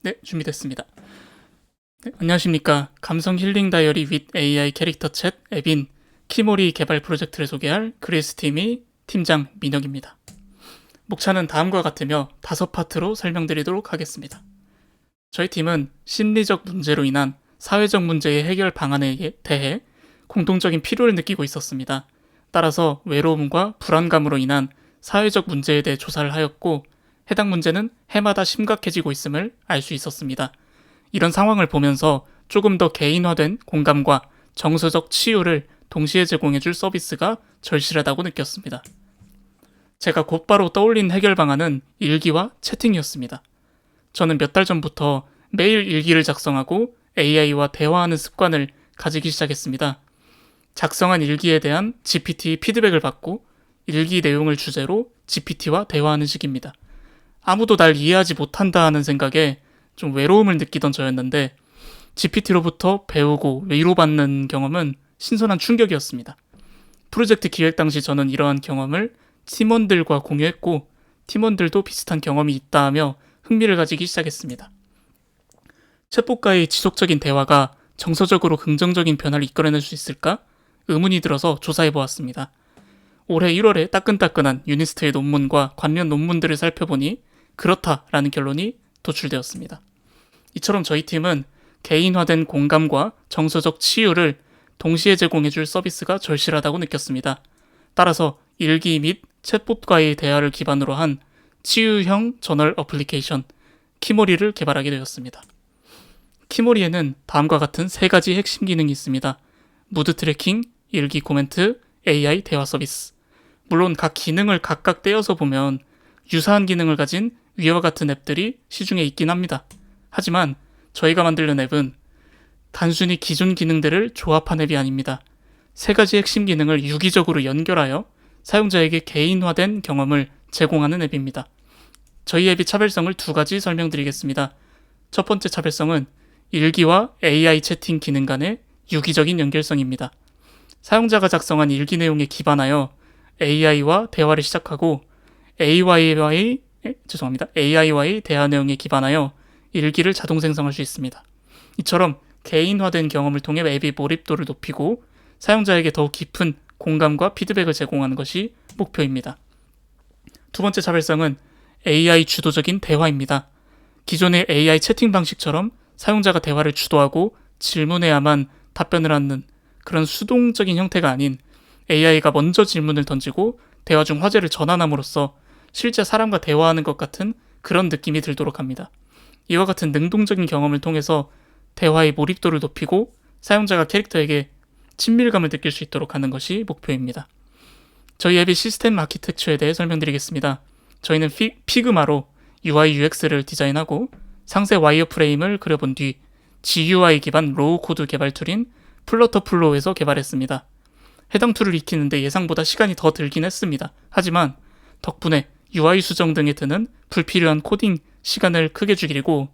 네, 준비됐습니다. 네, 안녕하십니까. 감성 힐링 다이어리 윗 AI 캐릭터 챗 앱인 키모리 개발 프로젝트를 소개할 그리스팀의 팀장 민혁입니다. 목차는 다음과 같으며 5파트로 설명드리도록 하겠습니다. 저희 팀은 심리적 문제로 인한 사회적 문제의 해결 방안에 대해 공통적인 필요를 느끼고 있었습니다. 따라서 외로움과 불안감으로 인한 사회적 문제에 대해 조사를 하였고, 해당 문제는 해마다 심각해지고 있음을 알 수 있었습니다. 이런 상황을 보면서 조금 더 개인화된 공감과 정서적 치유를 동시에 제공해줄 서비스가 절실하다고 느꼈습니다. 제가 곧바로 떠올린 해결 방안은 일기와 채팅이었습니다. 저는 몇 달 전부터 매일 일기를 작성하고 AI와 대화하는 습관을 가지기 시작했습니다. 작성한 일기에 대한 GPT 피드백을 받고 일기 내용을 주제로 GPT와 대화하는 식입니다. 아무도 날 이해하지 못한다 하는 생각에 좀 외로움을 느끼던 저였는데, GPT로부터 배우고 위로받는 경험은 신선한 충격이었습니다. 프로젝트 기획 당시 저는 이러한 경험을 팀원들과 공유했고, 팀원들도 비슷한 경험이 있다 하며 흥미를 가지기 시작했습니다. 챗봇과의 지속적인 대화가 정서적으로 긍정적인 변화를 이끌어낼 수 있을까? 의문이 들어서 조사해보았습니다. 올해 1월에 따끈따끈한 유니스트의 논문과 관련 논문들을 살펴보니 그렇다라는 결론이 도출되었습니다. 이처럼 저희 팀은 개인화된 공감과 정서적 치유를 동시에 제공해줄 서비스가 절실하다고 느꼈습니다. 따라서 일기 및 챗봇과의 대화를 기반으로 한 치유형 저널 어플리케이션 키모리를 개발하게 되었습니다. 키모리에는 다음과 같은 3가지 핵심 기능이 있습니다. 무드 트래킹, 일기 코멘트, AI 대화 서비스. 물론 각 기능을 각각 떼어서 보면 유사한 기능을 가진 위와 같은 앱들이 시중에 있긴 합니다. 하지만 저희가 만들는 앱은 단순히 기존 기능들을 조합한 앱이 아닙니다. 3가지 핵심 기능을 유기적으로 연결하여 사용자에게 개인화된 경험을 제공하는 앱입니다. 저희 앱의 차별성을 2가지 설명드리겠습니다. 첫 번째 차별성은 일기와 AI 채팅 기능 간의 유기적인 연결성입니다. 사용자가 작성한 일기 내용에 기반하여 AI와 대화를 시작하고 AI와의 대화 내용에 기반하여 일기를 자동 생성할 수 있습니다. 이처럼 개인화된 경험을 통해 앱의 몰입도를 높이고 사용자에게 더욱 깊은 공감과 피드백을 제공하는 것이 목표입니다. 2번째 차별성은 AI 주도적인 대화입니다. 기존의 AI 채팅 방식처럼 사용자가 대화를 주도하고 질문해야만 답변을 하는 그런 수동적인 형태가 아닌, AI가 먼저 질문을 던지고 대화 중 화제를 전환함으로써 실제 사람과 대화하는 것 같은 그런 느낌이 들도록 합니다. 이와 같은 능동적인 경험을 통해서 대화의 몰입도를 높이고 사용자가 캐릭터에게 친밀감을 느낄 수 있도록 하는 것이 목표입니다. 저희 앱의 시스템 아키텍처에 대해 설명드리겠습니다. 저희는 피그마로 UI UX를 디자인하고 상세 와이어프레임을 그려본 뒤 GUI 기반 로우 코드 개발 툴인 플러터플로우에서 개발했습니다. 해당 툴을 익히는데 예상보다 시간이 더 들긴 했습니다. 하지만 덕분에 UI 수정 등에 드는 불필요한 코딩 시간을 크게 줄이고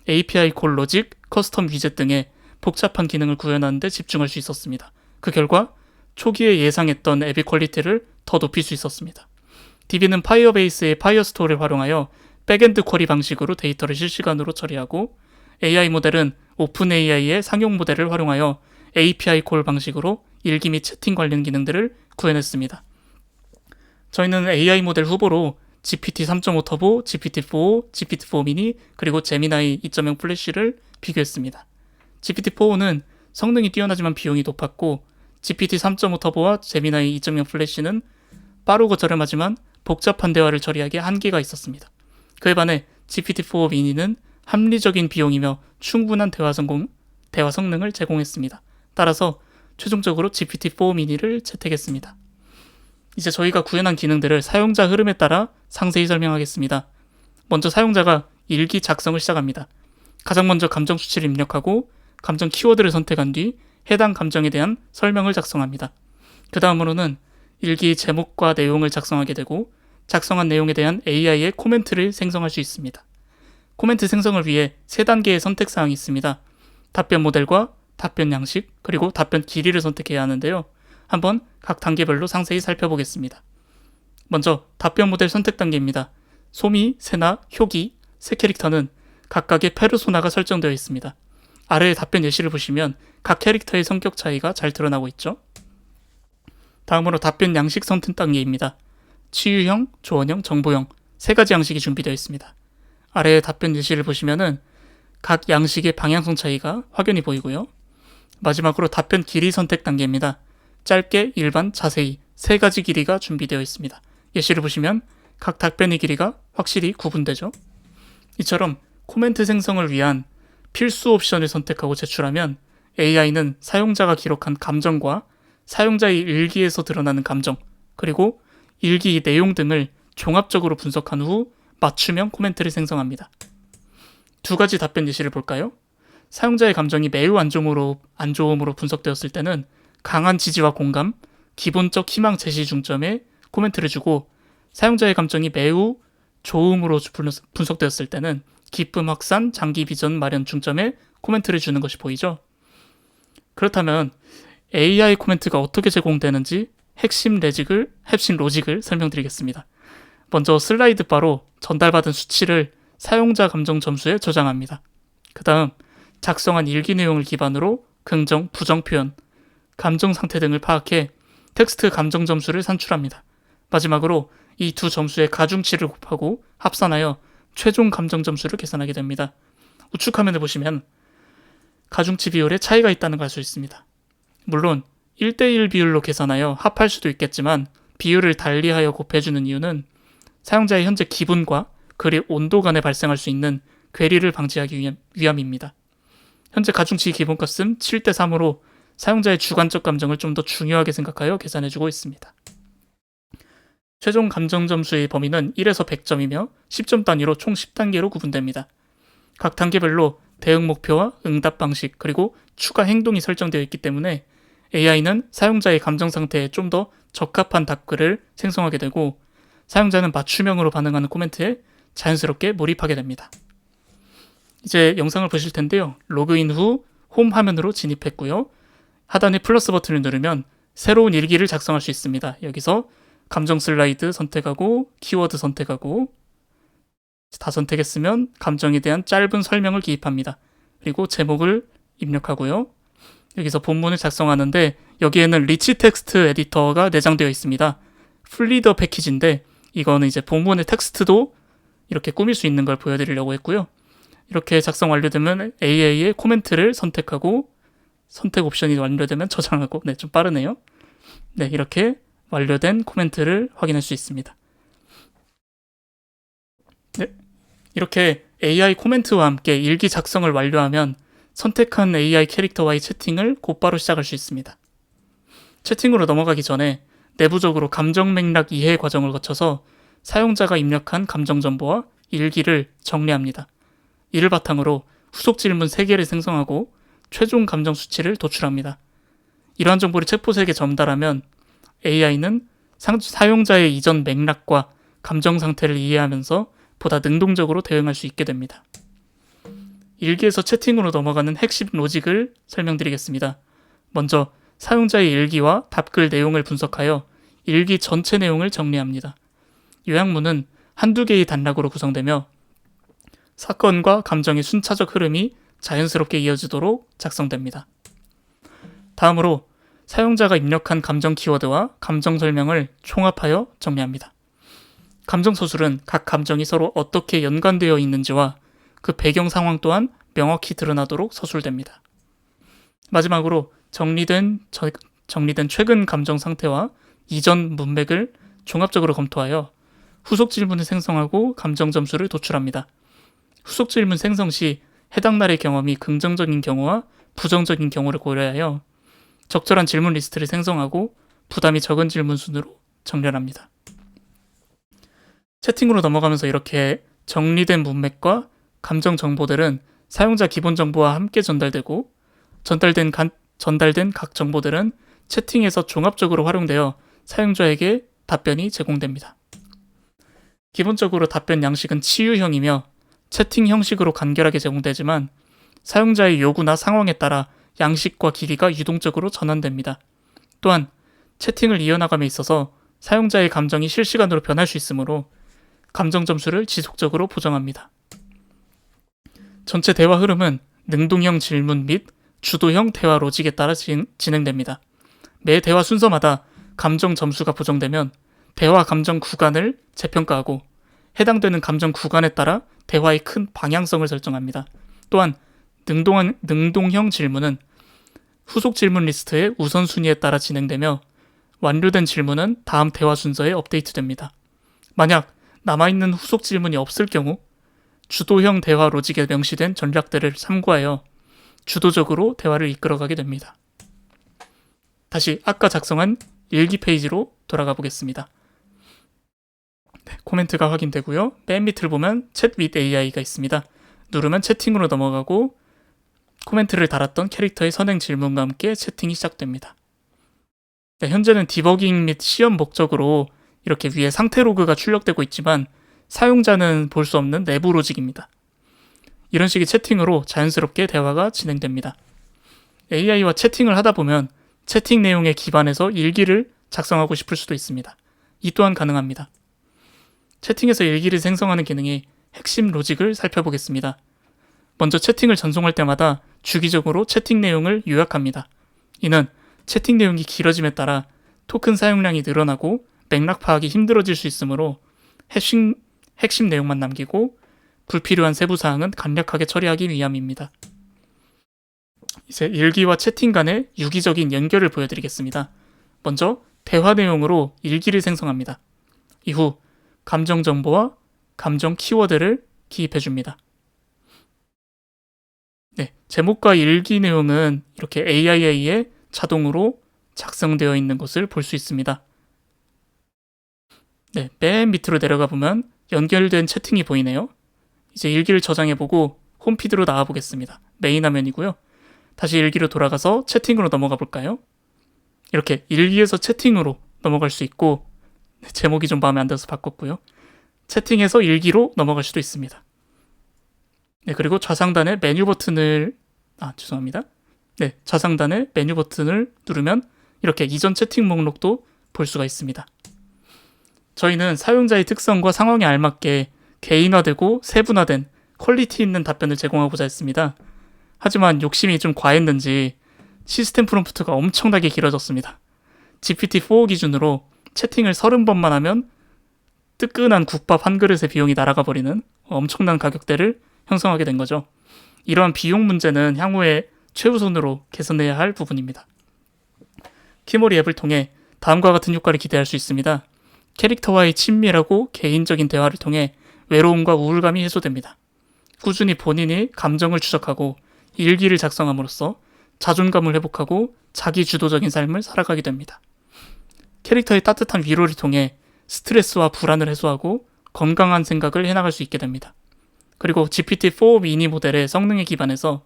API 콜 로직, 커스텀 위젯 등의 복잡한 기능을 구현하는 데 집중할 수 있었습니다. 그 결과 초기에 예상했던 앱의 퀄리티를 더 높일 수 있었습니다. DB는 파이어베이스의 파이어스토어를 활용하여 백엔드 쿼리 방식으로 데이터를 실시간으로 처리하고, AI 모델은 오픈AI의 상용 모델을 활용하여 API 콜 방식으로 일기 및 채팅 관련 기능들을 구현했습니다. 저희는 AI 모델 후보로 GPT 3.5 터보, GPT-4, GPT-4 미니, 그리고 제미나이 2.0 플래시를 비교했습니다. GPT-4는 성능이 뛰어나지만 비용이 높았고, GPT 3.5 터보와 제미나이 2.0 플래시는 빠르고 저렴하지만 복잡한 대화를 처리하기에 한계가 있었습니다. 그에 반해 GPT-4 미니는 합리적인 비용이며 충분한 대화 성능을 제공했습니다. 따라서 최종적으로 GPT-4 미니를 채택했습니다. 이제 저희가 구현한 기능들을 사용자 흐름에 따라 상세히 설명하겠습니다. 먼저 사용자가 일기 작성을 시작합니다. 가장 먼저 감정 수치를 입력하고 감정 키워드를 선택한 뒤 해당 감정에 대한 설명을 작성합니다. 그 다음으로는 일기 제목과 내용을 작성하게 되고, 작성한 내용에 대한 AI의 코멘트를 생성할 수 있습니다. 코멘트 생성을 위해 3단계의 선택사항이 있습니다. 답변 모델과 답변 양식, 그리고 답변 길이를 선택해야 하는데요. 한번 각 단계별로 상세히 살펴보겠습니다. 먼저 답변 모델 선택 단계입니다. 소미, 세나, 효기 세 캐릭터는 각각의 페르소나가 설정되어 있습니다. 아래의 답변 예시를 보시면 각 캐릭터의 성격 차이가 잘 드러나고 있죠. 다음으로 답변 양식 선택 단계입니다. 치유형, 조언형, 정보형 세 가지 양식이 준비되어 있습니다. 아래의 답변 예시를 보시면은 각 양식의 방향성 차이가 확연히 보이고요. 마지막으로 답변 길이 선택 단계입니다. 짧게, 일반, 자세히 세 가지 길이가 준비되어 있습니다. 예시를 보시면 각 답변의 길이가 확실히 구분되죠. 이처럼 코멘트 생성을 위한 필수 옵션을 선택하고 제출하면 AI는 사용자가 기록한 감정과 사용자의 일기에서 드러나는 감정, 그리고 일기 내용 등을 종합적으로 분석한 후 맞춤형 코멘트를 생성합니다. 두 가지 답변 예시를 볼까요? 사용자의 감정이 매우 안 좋음으로 분석되었을 때는 강한 지지와 공감, 기본적 희망 제시 중점에 코멘트를 주고, 사용자의 감정이 매우 좋음으로 분석되었을 때는 기쁨 확산, 장기 비전 마련 중점에 코멘트를 주는 것이 보이죠? 그렇다면 AI 코멘트가 어떻게 제공되는지 핵심 로직을 설명드리겠습니다. 먼저 슬라이드 바로 전달받은 수치를 사용자 감정 점수에 저장합니다. 그 다음 작성한 일기 내용을 기반으로 긍정, 부정 표현, 감정 상태 등을 파악해 텍스트 감정 점수를 산출합니다. 마지막으로 이 두 점수의 가중치를 곱하고 합산하여 최종 감정 점수를 계산하게 됩니다. 우측 화면을 보시면 가중치 비율에 차이가 있다는 걸 알 수 있습니다. 물론 1대1 비율로 계산하여 합할 수도 있겠지만 비율을 달리하여 곱해주는 이유는 사용자의 현재 기분과 글의 온도 간에 발생할 수 있는 괴리를 방지하기 위함입니다. 현재 가중치 기본값은 7대3으로 사용자의 주관적 감정을 좀 더 중요하게 생각하여 계산해주고 있습니다. 최종 감정 점수의 범위는 1에서 100점이며 10점 단위로 총 10단계로 구분됩니다. 각 단계별로 대응 목표와 응답 방식, 그리고 추가 행동이 설정되어 있기 때문에 AI는 사용자의 감정 상태에 좀 더 적합한 답글을 생성하게 되고, 사용자는 맞춤형으로 반응하는 코멘트에 자연스럽게 몰입하게 됩니다. 이제 영상을 보실 텐데요. 로그인 후 홈 화면으로 진입했고요. 하단의 플러스 버튼을 누르면 새로운 일기를 작성할 수 있습니다. 여기서 감정 슬라이드 선택하고 키워드 선택하고 다 선택했으면 감정에 대한 짧은 설명을 기입합니다. 그리고 제목을 입력하고요. 여기서 본문을 작성하는데 여기에는 리치 텍스트 에디터가 내장되어 있습니다. 플리더 패키지인데 이거는 이제 본문의 텍스트도 이렇게 꾸밀 수 있는 걸 보여드리려고 했고요. 이렇게 작성 완료되면 AI의 코멘트를 선택하고 선택 옵션이 완료되면 저장하고, 좀 빠르네요. 이렇게 완료된 코멘트를 확인할 수 있습니다. 이렇게 AI 코멘트와 함께 일기 작성을 완료하면 선택한 AI 캐릭터와의 채팅을 곧바로 시작할 수 있습니다. 채팅으로 넘어가기 전에 내부적으로 감정 맥락 이해 과정을 거쳐서 사용자가 입력한 감정 정보와 일기를 정리합니다. 이를 바탕으로 후속 질문 3개를 생성하고 최종 감정 수치를 도출합니다. 이러한 정보를 챗봇에게 전달하면 AI는 사용자의 이전 맥락과 감정 상태를 이해하면서 보다 능동적으로 대응할 수 있게 됩니다. 일기에서 채팅으로 넘어가는 핵심 로직을 설명드리겠습니다. 먼저 사용자의 일기와 답글 내용을 분석하여 일기 전체 내용을 정리합니다. 요약문은 한두 개의 단락으로 구성되며 사건과 감정의 순차적 흐름이 자연스럽게 이어지도록 작성됩니다. 다음으로 사용자가 입력한 감정 키워드와 감정 설명을 총합하여 정리합니다. 감정 서술은 각 감정이 서로 어떻게 연관되어 있는지와 그 배경 상황 또한 명확히 드러나도록 서술됩니다. 마지막으로 정리된 최근 감정 상태와 이전 문맥을 종합적으로 검토하여 후속 질문을 생성하고 감정 점수를 도출합니다. 후속 질문 생성 시 해당 날의 경험이 긍정적인 경우와 부정적인 경우를 고려하여 적절한 질문 리스트를 생성하고 부담이 적은 질문 순으로 정렬합니다. 채팅으로 넘어가면서 이렇게 정리된 문맥과 감정 정보들은 사용자 기본 정보와 함께 전달되고 전달된 각 정보들은 채팅에서 종합적으로 활용되어 사용자에게 답변이 제공됩니다. 기본적으로 답변 양식은 치유형이며 채팅 형식으로 간결하게 제공되지만 사용자의 요구나 상황에 따라 양식과 길이가 유동적으로 전환됩니다. 또한 채팅을 이어나감에 있어서 사용자의 감정이 실시간으로 변할 수 있으므로 감정 점수를 지속적으로 보정합니다. 전체 대화 흐름은 능동형 질문 및 주도형 대화 로직에 따라 진행됩니다. 매 대화 순서마다 감정 점수가 보정되면 대화 감정 구간을 재평가하고 해당되는 감정 구간에 따라 대화의 큰 방향성을 설정합니다. 또한 능동형 질문은 후속 질문 리스트의 우선순위에 따라 진행되며 완료된 질문은 다음 대화 순서에 업데이트됩니다. 만약 남아있는 후속 질문이 없을 경우 주도형 대화 로직에 명시된 전략들을 참고하여 주도적으로 대화를 이끌어가게 됩니다. 다시 아까 작성한 일기 페이지로 돌아가 보겠습니다. 네, 코멘트가 확인되고요. 맨 밑을 보면 챗 with AI가 있습니다. 누르면 채팅으로 넘어가고 코멘트를 달았던 캐릭터의 선행 질문과 함께 채팅이 시작됩니다. 네, 현재는 디버깅 및 시험 목적으로 이렇게 위에 상태 로그가 출력되고 있지만 사용자는 볼 수 없는 내부 로직입니다. 이런 식의 채팅으로 자연스럽게 대화가 진행됩니다. AI와 채팅을 하다 보면 채팅 내용에 기반해서 일기를 작성하고 싶을 수도 있습니다. 이 또한 가능합니다. 채팅에서 일기를 생성하는 기능의 핵심 로직을 살펴보겠습니다. 먼저 채팅을 전송할 때마다 주기적으로 채팅 내용을 요약합니다. 이는 채팅 내용이 길어짐에 따라 토큰 사용량이 늘어나고 맥락 파악이 힘들어질 수 있으므로 핵심 내용만 남기고 불필요한 세부 사항은 간략하게 처리하기 위함입니다. 이제 일기와 채팅 간의 유기적인 연결을 보여드리겠습니다. 먼저 대화 내용으로 일기를 생성합니다. 이후 감정 정보와 감정 키워드를 기입해줍니다. 네, 제목과 일기 내용은 이렇게 AI에 자동으로 작성되어 있는 것을 볼 수 있습니다. 네, 맨 밑으로 내려가 보면 연결된 채팅이 보이네요. 이제 일기를 저장해보고 홈피드로 나와보겠습니다. 메인 화면이고요. 다시 일기로 돌아가서 채팅으로 넘어가 볼까요? 이렇게 일기에서 채팅으로 넘어갈 수 있고 제목이 좀 마음에 안 들어서 바꿨고요. 채팅에서 일기로 넘어갈 수도 있습니다. 네, 그리고 좌상단의 메뉴 버튼을 좌상단의 메뉴 버튼을 누르면 이렇게 이전 채팅 목록도 볼 수가 있습니다. 저희는 사용자의 특성과 상황에 알맞게 개인화되고 세분화된 퀄리티 있는 답변을 제공하고자 했습니다. 하지만 욕심이 좀 과했는지 시스템 프롬프트가 엄청나게 길어졌습니다. GPT-4 기준으로 채팅을 30번만 하면 뜨끈한 국밥 한 그릇의 비용이 날아가 버리는 엄청난 가격대를 형성하게 된 거죠. 이러한 비용 문제는 향후에 최우선으로 개선해야 할 부분입니다. 키모리 앱을 통해 다음과 같은 효과를 기대할 수 있습니다. 캐릭터와의 친밀하고 개인적인 대화를 통해 외로움과 우울감이 해소됩니다. 꾸준히 본인이 감정을 추적하고 일기를 작성함으로써 자존감을 회복하고 자기주도적인 삶을 살아가게 됩니다. 캐릭터의 따뜻한 위로를 통해 스트레스와 불안을 해소하고 건강한 생각을 해나갈 수 있게 됩니다. 그리고 GPT-4 미니 모델의 성능에 기반해서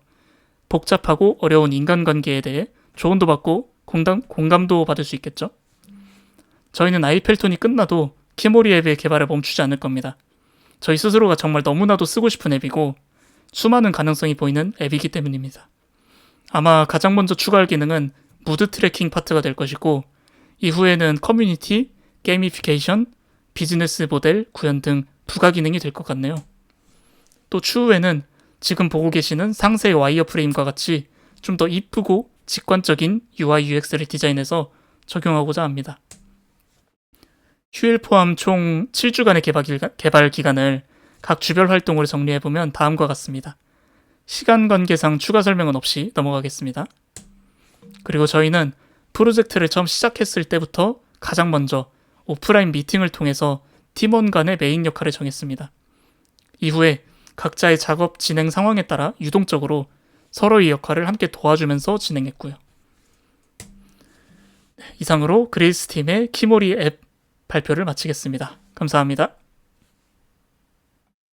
복잡하고 어려운 인간관계에 대해 조언도 받고 공감도 받을 수 있겠죠. 저희는 아이펠톤이 끝나도 키모리 앱의 개발을 멈추지 않을 겁니다. 저희 스스로가 정말 너무나도 쓰고 싶은 앱이고 수많은 가능성이 보이는 앱이기 때문입니다. 아마 가장 먼저 추가할 기능은 무드 트래킹 파트가 될 것이고 이후에는 커뮤니티, 게이미피케이션, 비즈니스 모델, 구현 등 부가 기능이 될 것 같네요. 또 추후에는 지금 보고 계시는 상세 와이어프레임과 같이 좀 더 이쁘고 직관적인 UI UX를 디자인해서 적용하고자 합니다. 휴일 포함 총 7주간의 개발 기간을 각 주별 활동으로 정리해보면 다음과 같습니다. 시간 관계상 추가 설명은 없이 넘어가겠습니다. 그리고 저희는 프로젝트를 처음 시작했을 때부터 가장 먼저 오프라인 미팅을 통해서 팀원 간의 메인 역할을 정했습니다. 이후에 각자의 작업 진행 상황에 따라 유동적으로 서로의 역할을 함께 도와주면서 진행했고요. 이상으로 그레이스 팀의 키모리 앱 발표를 마치겠습니다. 감사합니다.